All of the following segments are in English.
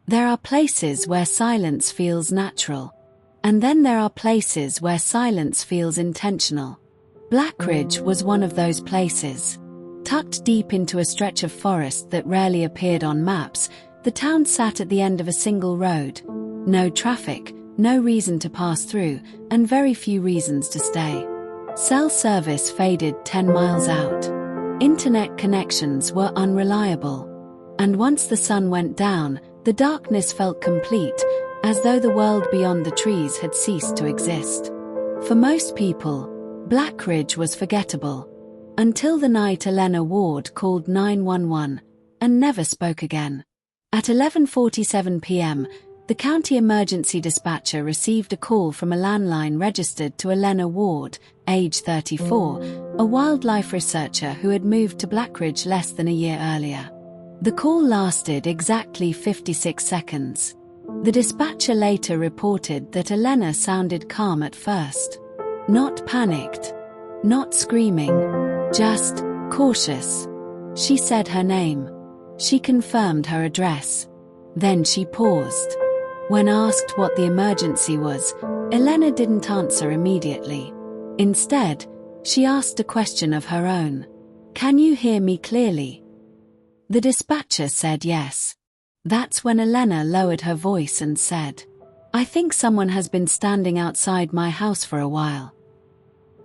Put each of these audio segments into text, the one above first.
There are places where silence feels natural, and then there are places where silence feels intentional. Blackridge was one of those places. Tucked deep into a stretch of forest that rarely appeared on maps, the town sat at the end of a single road. No traffic, no reason to pass through, and very few reasons to stay. Cell service faded 10 miles out. Internet connections were unreliable. And once the sun went down, the darkness felt complete, as though the world beyond the trees had ceased to exist. For most people, Blackridge was forgettable. Until the night Elena Ward called 911 and never spoke again. At 11:47 p.m., the county emergency dispatcher received a call from a landline registered to Elena Ward, age 34, a wildlife researcher who had moved to Blackridge less than a year earlier. The call lasted exactly 56 seconds. The dispatcher later reported that Elena sounded calm at first. Not panicked. Not screaming. Just cautious. She said her name. She confirmed her address. Then she paused. When asked what the emergency was, Elena didn't answer immediately. Instead, she asked a question of her own. "Can you hear me clearly?" The dispatcher said yes. That's when Elena lowered her voice and said, "I think someone has been standing outside my house for a while."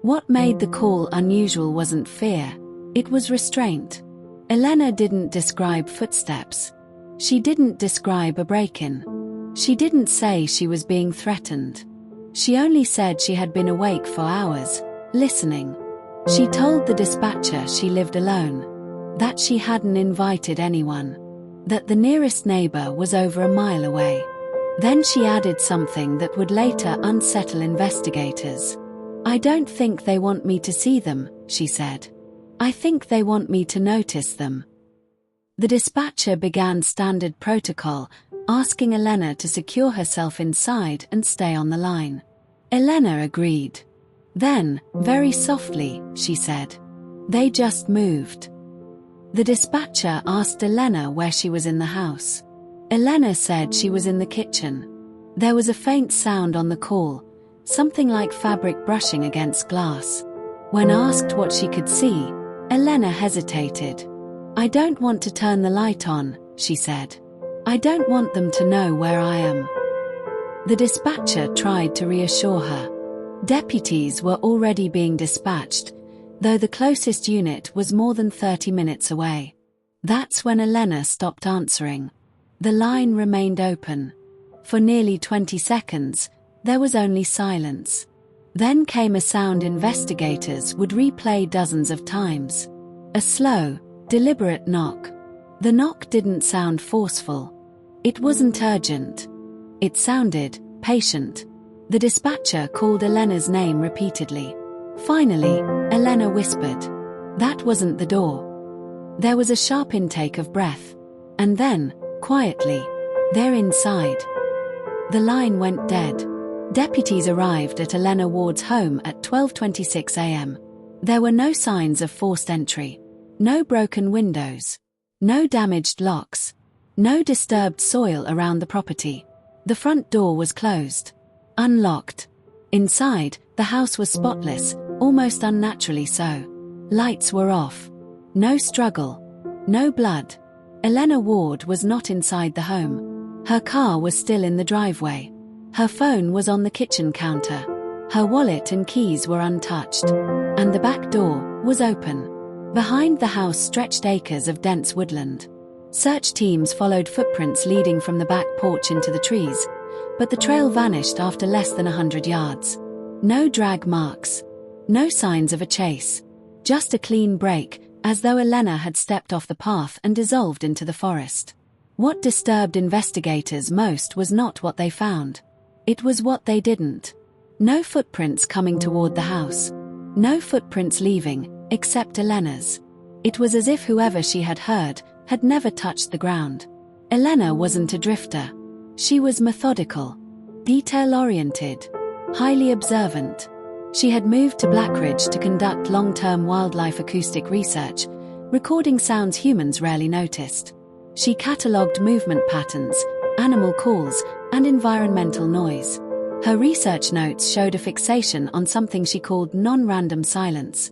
What made the call unusual wasn't fear, it was restraint. Elena didn't describe footsteps. She didn't describe a break-in. She didn't say she was being threatened. She only said she had been awake for hours, listening. She told the dispatcher she lived alone, that she hadn't invited anyone, that the nearest neighbor was over a mile away. Then she added something that would later unsettle investigators. "I don't think they want me to see them," she said. "I think they want me to notice them." The dispatcher began standard protocol, asking Elena to secure herself inside and stay on the line. Elena agreed. Then, very softly, she said, "They just moved." The dispatcher asked Elena where she was in the house. Elena said she was in the kitchen. There was a faint sound on the call, something like fabric brushing against glass. When asked what she could see, Elena hesitated. "I don't want to turn the light on," she said. "I don't want them to know where I am." The dispatcher tried to reassure her. Deputies were already being dispatched, though the closest unit was more than 30 minutes away. That's when Elena stopped answering. The line remained open. For nearly 20 seconds, there was only silence. Then came a sound investigators would replay dozens of times. A slow, deliberate knock. The knock didn't sound forceful. It wasn't urgent. It sounded patient. The dispatcher called Elena's name repeatedly. Finally, Elena whispered. That wasn't the door. There was a sharp intake of breath. And then, quietly, they're inside. The line went dead. Deputies arrived at Elena Ward's home at 12:26 a.m. There were no signs of forced entry. No broken windows. No damaged locks. No disturbed soil around the property. The front door was closed. Unlocked. Inside, the house was spotless, almost unnaturally so. Lights were off. No struggle. No blood. Elena Ward was not inside the home. Her car was still in the driveway. Her phone was on the kitchen counter. Her wallet and keys were untouched. And the back door was open. Behind the house stretched acres of dense woodland. Search teams followed footprints leading from the back porch into the trees, but the trail vanished after less than 100 yards. No drag marks. No signs of a chase. Just a clean break, as though Elena had stepped off the path and dissolved into the forest. What disturbed investigators most was not what they found. It was what they didn't. No footprints coming toward the house. No footprints leaving, except Elena's. It was as if whoever she had heard had never touched the ground. Elena wasn't a drifter. She was methodical, detail-oriented, highly observant. She had moved to Blackridge to conduct long-term wildlife acoustic research, recording sounds humans rarely noticed. She catalogued movement patterns, animal calls, and environmental noise. Her research notes showed a fixation on something she called non-random silence.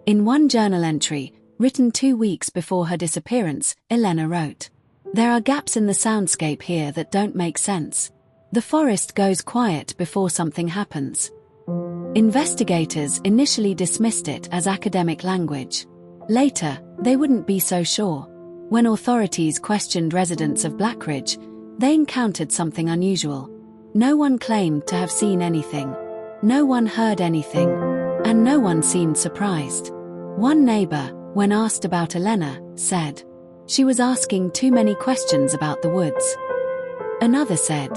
In one journal entry, written 2 weeks before her disappearance, Elena wrote, "There are gaps in the soundscape here that don't make sense. The forest goes quiet before something happens." Investigators initially dismissed it as academic language. Later, they wouldn't be so sure. When authorities questioned residents of Blackridge, they encountered something unusual. No one claimed to have seen anything. No one heard anything. And no one seemed surprised. One neighbor, when asked about Elena, said, "She was asking too many questions about the woods." Another said,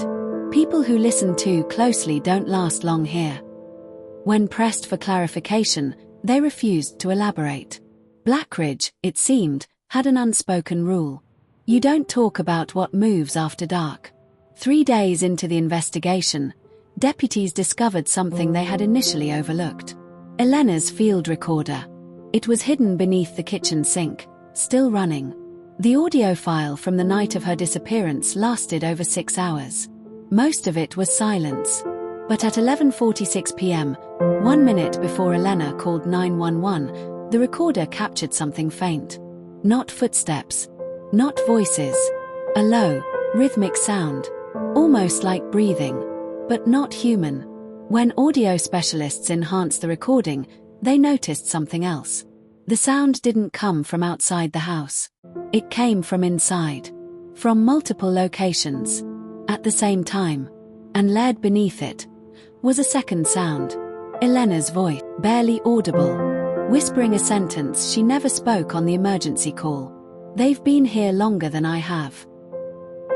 "People who listen too closely don't last long here." When pressed for clarification, they refused to elaborate. Blackridge, it seemed, had an unspoken rule. You don't talk about what moves after dark. 3 days into the investigation, deputies discovered something they had initially overlooked. Elena's field recorder. It was hidden beneath the kitchen sink, still running. The audio file from the night of her disappearance lasted over 6 hours. Most of it was silence. But at 11:46 p.m., 1 minute before Elena called 911, the recorder captured something faint. Not footsteps. Not voices. A low, rhythmic sound. Almost like breathing. But not human. When audio specialists enhanced the recording, they noticed something else. The sound didn't come from outside the house. It came from inside. From multiple locations. At the same time. And layered beneath it was a second sound. Elena's voice, barely audible, whispering a sentence she never spoke on the emergency call. "They've been here longer than I have."